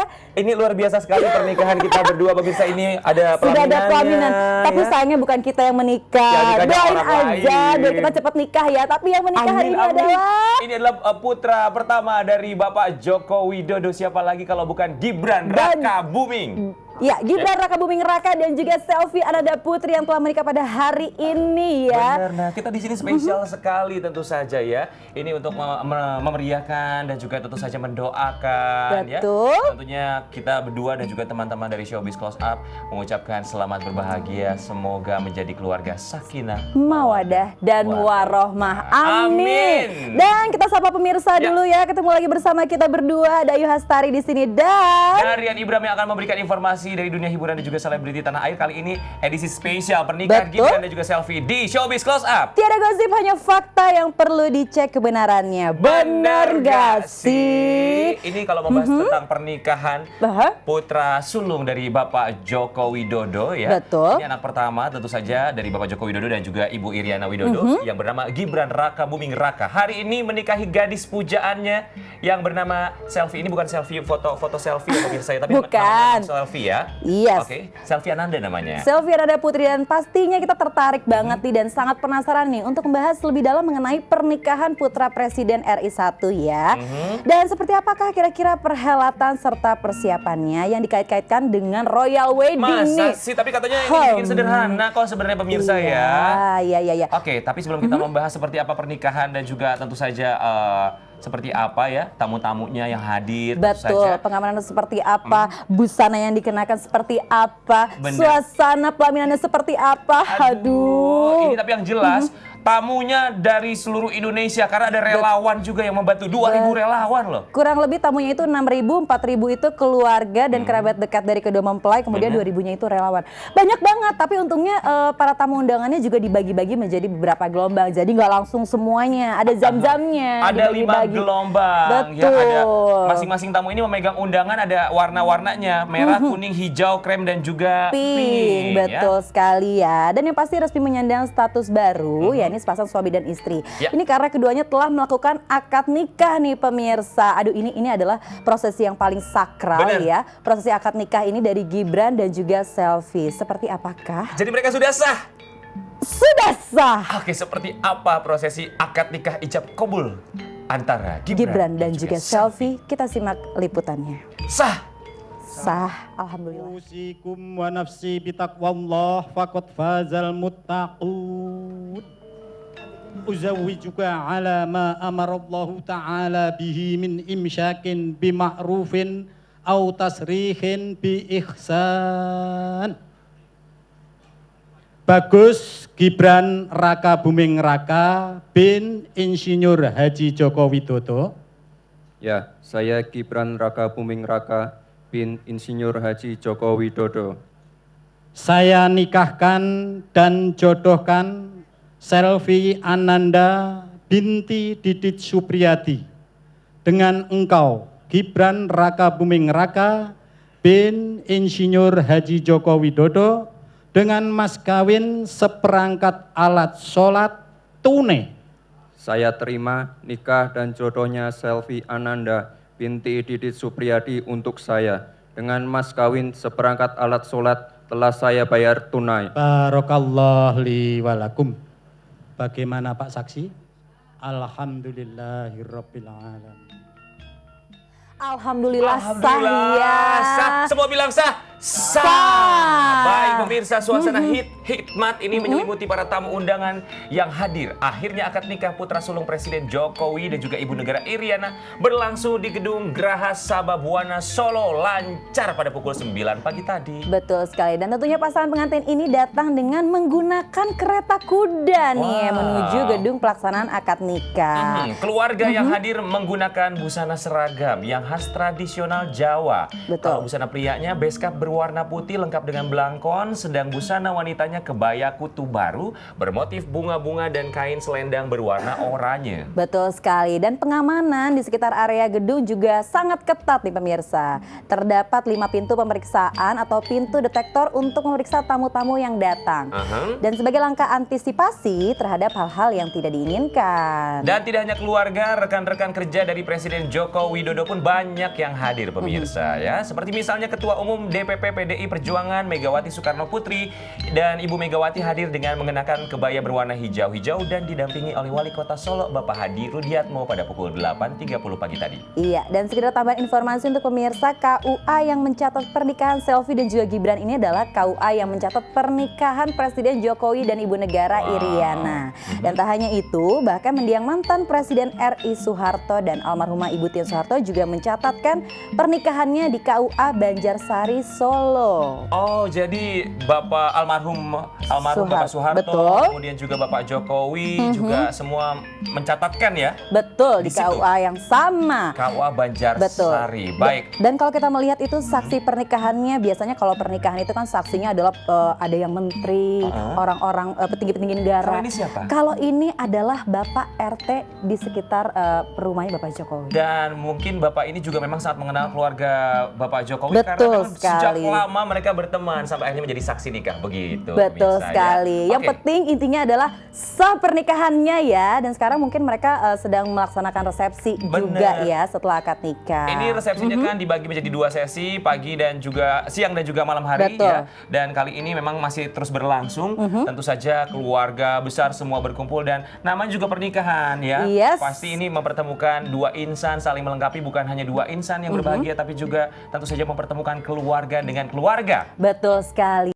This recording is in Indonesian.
ya. Ini luar biasa sekali pernikahan kita berdua pemirsa, ini ada Sudah ada pelaminannya. pelaminan, tapi Ya. sayangnya bukan kita yang menikah. Ya, nikahnya Doain orang aja lain. biar kita cepat nikah ya. Tapi yang menikah hari ini Amin. adalah Ini adalah putra pertama dari Bapak Joko Widodo. Siapa lagi kalau bukan Gibran Raka Buming. ya, Gibran Raka Buming Raka dan juga Selvi Ananda Putri yang telah menikah pada hari ini ya. Benar, nah kita di sini spesial sekali tentu saja ya. Ini untuk memeriahkan dan juga tentu saja mendoakan. Betul. Ya. Tentunya kita berdua dan juga teman-teman dari Showbiz Close Up mengucapkan selamat berbahagia. Semoga menjadi keluarga sakinah, Mawadah dan warohmah. Amin. Amin. Dan kita sapa pemirsa Ya. dulu ya. Ketemu lagi bersama kita berdua. Ada Ayu Hastari di sini dan Rian Ibram yang akan memberikan informasi dari dunia hiburan dan juga selebriti tanah air. Kali ini edisi spesial pernikahan Betul. Gibran dan juga Selvi di Showbiz Close Up. tiada gosip, hanya fakta yang perlu dicek kebenarannya. Benar gak sih? Ini kalau membahas tentang pernikahan Bah? putra sulung dari Bapak Joko Widodo ya. Betul. Ini anak pertama tentu saja dari Bapak Joko Widodo dan juga Ibu Iriana Widodo yang bernama Gibran Raka Buming Raka. Hari ini menikahi gadis pujaannya yang bernama Selvi. Ini bukan selfie foto selfie ya pemirsa ya, tapi Bukan. namanya Selvi ya. Yes. Oke, Selvi Ananda namanya. Selvi Ananda Putri, dan pastinya kita tertarik banget nih dan sangat penasaran nih untuk membahas lebih dalam mengenai pernikahan putra Presiden RI 1 ya. Dan seperti apakah kira-kira perhelatan serta persiapannya yang dikait-kaitkan dengan Royal Wedding nih? Masa sih? Tapi katanya ini bikin sederhana kok sebenarnya pemirsa ya. Iya. Oke, tapi sebelum kita membahas seperti apa pernikahan dan juga tentu saja seperti apa ya tamu-tamunya yang hadir. tentu Betul, saja. pengamanan seperti apa, busana yang dikenakan seperti apa, Bener. suasana pelaminannya seperti apa. Aduh. Ini tapi yang jelas tamunya dari seluruh Indonesia karena ada relawan juga yang membantu. 2.000 relawan loh. Kurang lebih tamunya itu 6.000, 4.000 itu keluarga dan kerabat dekat dari kedua mempelai, kemudian 2.000-nya itu relawan. Banyak banget, tapi untungnya para tamu undangannya juga dibagi-bagi menjadi beberapa gelombang. Jadi nggak langsung semuanya, ada jam-jamnya. Ada 5 dibagi-bagi. gelombang. Betul. Ya, ada masing-masing tamu ini memegang undangan, ada warna-warnanya, merah, kuning, hijau, krem dan juga Pink, ya. betul sekali ya. Dan yang pasti resmi menyandang status baru, ya ini sepasang suami dan istri. Ya. Ini karena keduanya telah melakukan akad nikah nih pemirsa. Aduh, ini adalah prosesi yang paling sakral. Bener. Ya. Prosesi akad nikah ini dari Gibran dan juga Selvi. Seperti apakah? Jadi mereka sudah sah. Sudah sah. Oke, seperti apa prosesi akad nikah ijab kabul antara Gibran dan juga Selvi. Kita simak liputannya. Sah. Sah, alhamdulillah. Usikum wa nafsi bitaqwallah faqad fazal muttaqun. Uzawwijuka ala ma amarallahu ta'ala bihi min imsyakin bima'rufin au tasrihin bi ihsan. Bagus Gibran Raka Buming Raka bin Insinyur Haji Joko Widodo. Ya, saya Gibran Raka Buming Raka bin Insinyur Haji Joko Widodo. Saya nikahkan dan jodohkan Selvi Ananda binti Didit Supriyadi dengan engkau Gibran Raka Buming Raka bin Insinyur Haji Joko Widodo dengan mas kawin seperangkat alat sholat tunai. Saya terima nikah dan jodohnya Selvi Ananda binti Didit Supriyadi untuk saya dengan mas kawin seperangkat alat sholat telah saya bayar tunai. Barakallah li walakum. Bagaimana Pak Saksi? Alhamdulillahirabbil alamin. Alhamdulillah, Alhamdulillah, sah sah. ya. Semua bilang sah. Sah. Baik pemirsa, suasana hikmat ini menyelimuti para tamu undangan yang hadir. Akhirnya akad nikah putra sulung Presiden Jokowi dan juga Ibu Negara Iriana berlangsung di Gedung Graha Sababwana Solo lancar pada pukul 9 pagi tadi. Betul sekali, dan tentunya pasangan pengantin ini datang dengan menggunakan kereta kuda nih menuju gedung pelaksanaan akad nikah. Keluarga yang hadir menggunakan busana seragam yang khas tradisional Jawa. Betul. Kalau busana prianya beskap berwarna putih lengkap dengan belangkon, sedang busana wanitanya kebaya kutu baru bermotif bunga-bunga dan kain selendang berwarna oranye. Betul sekali, dan pengamanan di sekitar area gedung juga sangat ketat nih pemirsa. Terdapat 5 pintu pemeriksaan atau pintu detektor untuk memeriksa tamu-tamu yang datang. Dan sebagai langkah antisipasi terhadap hal-hal yang tidak diinginkan. Dan tidak hanya keluarga, rekan-rekan kerja dari Presiden Joko Widodo pun banyak yang hadir pemirsa ya. Seperti misalnya Ketua Umum DPP PDI Perjuangan Megawati Soekarno Putri dan Ibu Megawati hadir dengan mengenakan kebaya berwarna hijau-hijau dan didampingi oleh Wali Kota Solo Bapak Hadi Rudiatmo pada pukul 8.30 pagi tadi. Iya, dan sekedar tambahan informasi untuk pemirsa, KUA yang mencatat pernikahan Selvi dan juga Gibran ini adalah KUA yang mencatat pernikahan Presiden Jokowi dan Ibu Negara Iriana. Dan tak hanya itu, bahkan mendiang mantan Presiden RI Soeharto dan almarhumah Ibu Tien Soeharto juga mencatatkan pernikahannya di KUA Banjarsari, Solo. Oh, jadi Bapak almarhum Bapak Soeharto, betul. kemudian juga Bapak Jokowi juga semua mencatatkan ya. Betul, di Di situ. KUA yang sama. KUA Banjarsari. Betul. Baik. Dan kalau kita melihat itu saksi pernikahannya, biasanya kalau pernikahan itu kan saksinya adalah ada yang menteri, orang-orang petinggi-petinggi negara. Kalau ini siapa? Kalau ini adalah Bapak RT di sekitar rumahnya Bapak Jokowi. Dan mungkin Bapak ini juga memang sangat mengenal keluarga Bapak Jokowi. Betul karena sejak sekali. lama mereka berteman sampai akhirnya menjadi saksi nikah begitu. Betul pemirsa, sekali. ya. Yang Oke. penting intinya adalah sah pernikahannya ya. Dan sekarang mungkin mereka sedang melaksanakan resepsi juga ya setelah akad nikah. Ini resepsinya kan dibagi menjadi 2 sesi, pagi dan juga siang dan juga malam hari Betul. ya. Dan kali ini memang masih terus berlangsung. Tentu saja keluarga besar semua berkumpul dan namanya juga pernikahan ya. Yes. Pasti ini mempertemukan 2 insan saling melengkapi, bukan hanya 2 insan yang berbahagia tapi juga tentu saja mempertemukan keluarga dengan keluarga. Betul sekali.